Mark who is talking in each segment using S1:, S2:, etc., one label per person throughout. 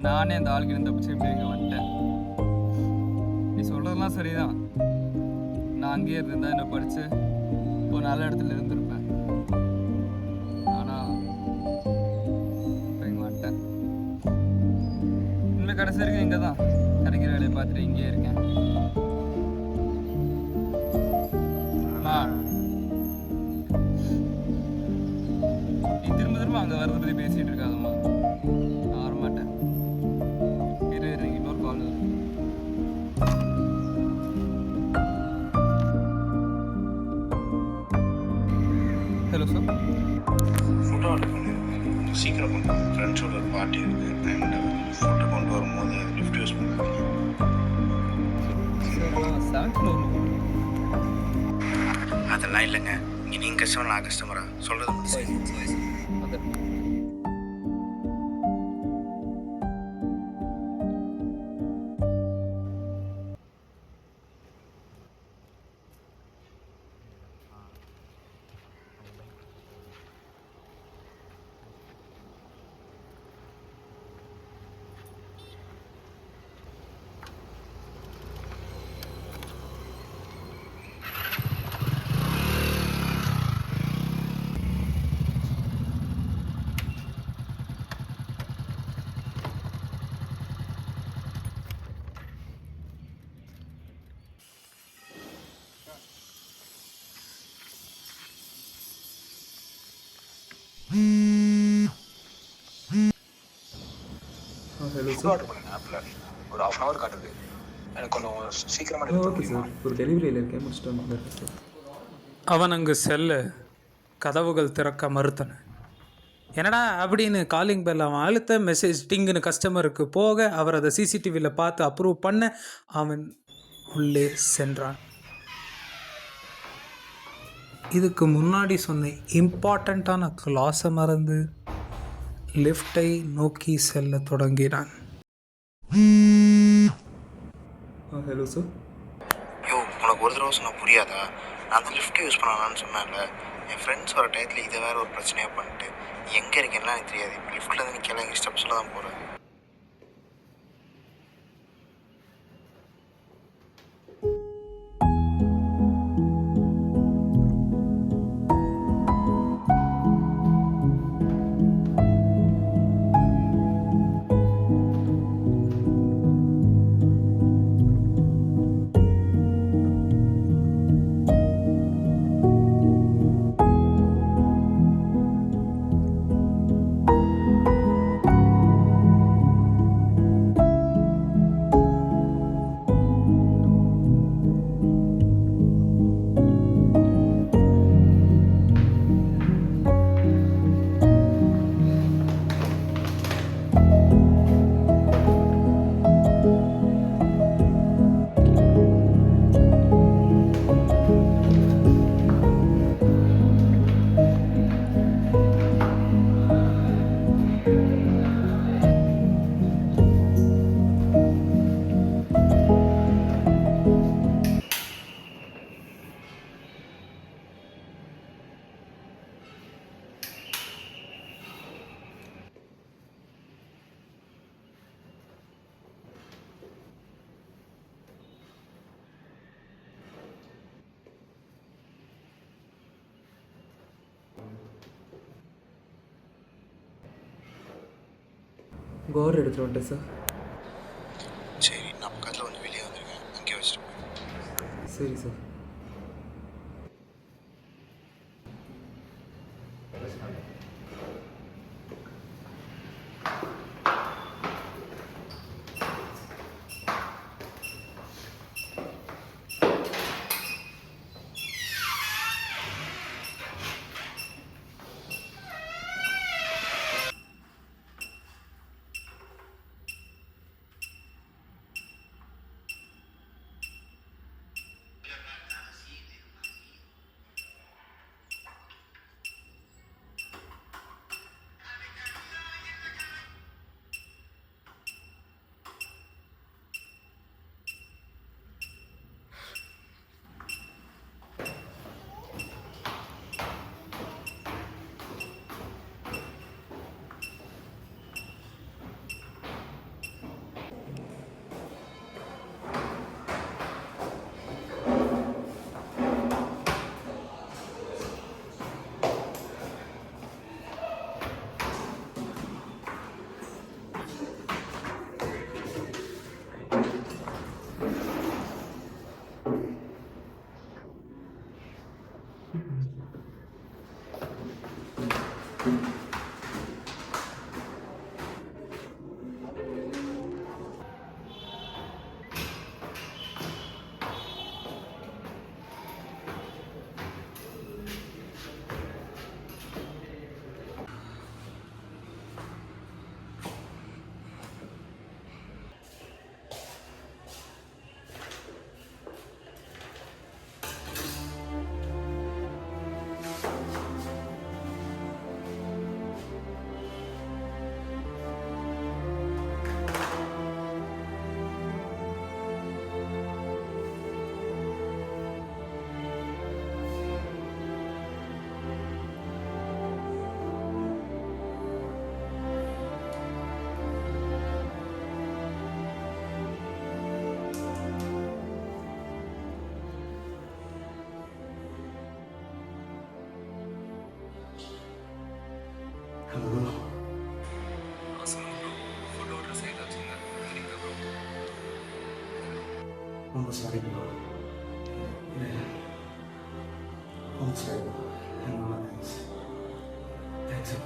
S1: நானே அந்த ஆளுக்கு தப்பிச்சு இப்படி இங்கே வந்துட்டேன். நீ சொல்கிறதெல்லாம் சரிதான். நான் அங்கேயே இருந்திருந்தா என்ன படித்து ஒரு நல்ல இடத்துல இருந்திருப்பேன். ஆனால் இப்போ இங்கே வந்துட்டேன். இனிமேல் கடைசி வரைக்கும் இங்கே தான் கிடைக்கிற வேலையை பார்த்துட்டு இங்கேயே இருக்கேன். நீ திரும்ப திரும்ப அங்கே வரதை பற்றி பேசிகிட்டு இருக்காதம்மா. நான் வரமாட்டேன். இரு இன்னொரு call. Hello sir.
S2: Photo order பண்ணியிருக்கேன். சீக்கிரம் கொண்டு வரும். ஃப்ரெண்ட்ஸோட ஒரு பார்ட்டி இருக்குது. அண்ட் ஃபோட்டோ கொண்டு வரும்போது லிஃப்ட் யூஸ் பண்ணுறேன்.
S1: Seventh floor.
S2: அதெல்லாம் இல்லைங்க. இங்கே நீங்கள் கஸ்டமர், நான் கஸ்டமரா சொல்கிறது மட்டும் சரி.
S1: ஹலோ
S2: ஃபுட் ஆர்டர் பண்ணுங்க. ஆப்பில் ஒரு 1/2 hour காட்டுது. எனக்கு கொஞ்சம் சீக்கிரமாக
S1: ஓகே சார். ஒரு டெலிவரியில் இருக்கேன், முடிச்சுட்டு வந்துடுறேன் சார்.
S3: அவன் அங்கு செல்ல கதவுகள் திறக்க மறுத்தன. என்னடா அப்படின்னு காலிங் பெல் அவன் அழுத்த மெசேஜ் டிங்குன்னு கஸ்டமருக்கு போக அவர் அதை சிசிடிவியில் பார்த்து அப்ரூவ் பண்ண அவன் உள்ளே சென்றான். இதுக்கு முன்னாடி சொன்ன இம்பார்ட்டண்ட்டான கிளாஸை மறந்து லிஃப்டை நோக்கி செல்ல தொடங்கினான்.
S1: Hello sir.
S2: யோ, உனக்கு ஒரு தடவை சொன்னால் புரியாதா? நான் அந்த லிஃப்ட்டை யூஸ் பண்ணலான்னு சொன்னேன்ல. என் ஃப்ரெண்ட்ஸ் வர டயத்தில் இதை வேறு ஒரு பிரச்சனையாக பண்ணிட்டு எங்கே இருக்கேன்னா எனக்கு தெரியாது. இப்போ லிஃப்ட்டில் நீ கிளம்பி ஸ்டெப்ஸில் தான் போகிறேன்.
S1: கோர் எடுத்துகிட்டு வந்துட்டேன் சார்.
S2: சரி, நான் பக்கத்தில் கொஞ்சம் வெளியே வந்திருக்கேன். அங்கேயே வச்சுட்டு போய்.
S1: சரி சார்.
S4: ஹலோ
S1: அவசரம் ப்ரோ, ஃபுட் ஆர்டர் செய்து வச்சுங்க. சரிங்களா ப்ரோ?
S4: ரொம்ப சாரி ப்ரோ. ரொம்ப சாரி ப்ரோ. ரொம்ப தேங்க்ஸ். தேங்க்ஸ்.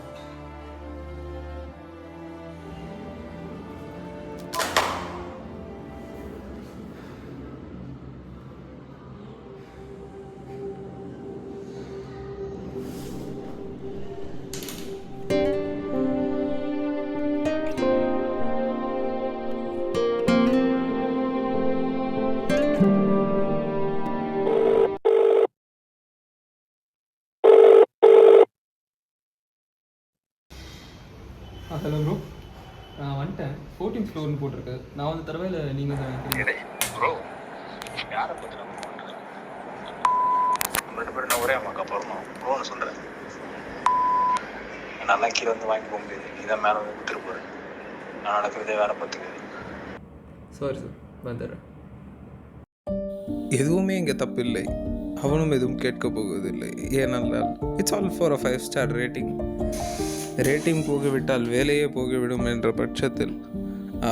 S1: ஹலோ ப்ரோ, நான் வந்துட்டேன். 14th ஃப்ளோர்னு போட்டிருக்கு. நான் வந்து தடவையில் நீங்கள் தான் வைக்கிறீங்க.
S2: ப்ரோ யாரை பற்றி நம்ம பண்ணுறேன்? நம்ம 2 பேரும் நான் ஒரே அம்மாக்கா போகிறோம். ப்ரோன்னு சொல்கிறேன். நல்லா கீழே வந்து வாங்கி போக முடியாது. நீ தான் மேலே வந்து விட்டுட்டு போகிறேன். நான் நடக்கிறதே வேலை பார்த்துக்கிறேன்.
S1: சாரி சார், வந்துடுறேன்.
S3: எதுவுமே இங்கே தப்பு இல்லை. அவனும் எதுவும் கேட்கப் போவதில்லை. ஏனென்றால் it's all for a 5 star rating. Rating போகிவிட்டால் வேலையே போகிவிடும் என்ற பட்சத்தில்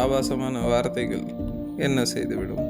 S3: ஆபாசமான வார்த்தைகள் என்ன செய்துவிடும்?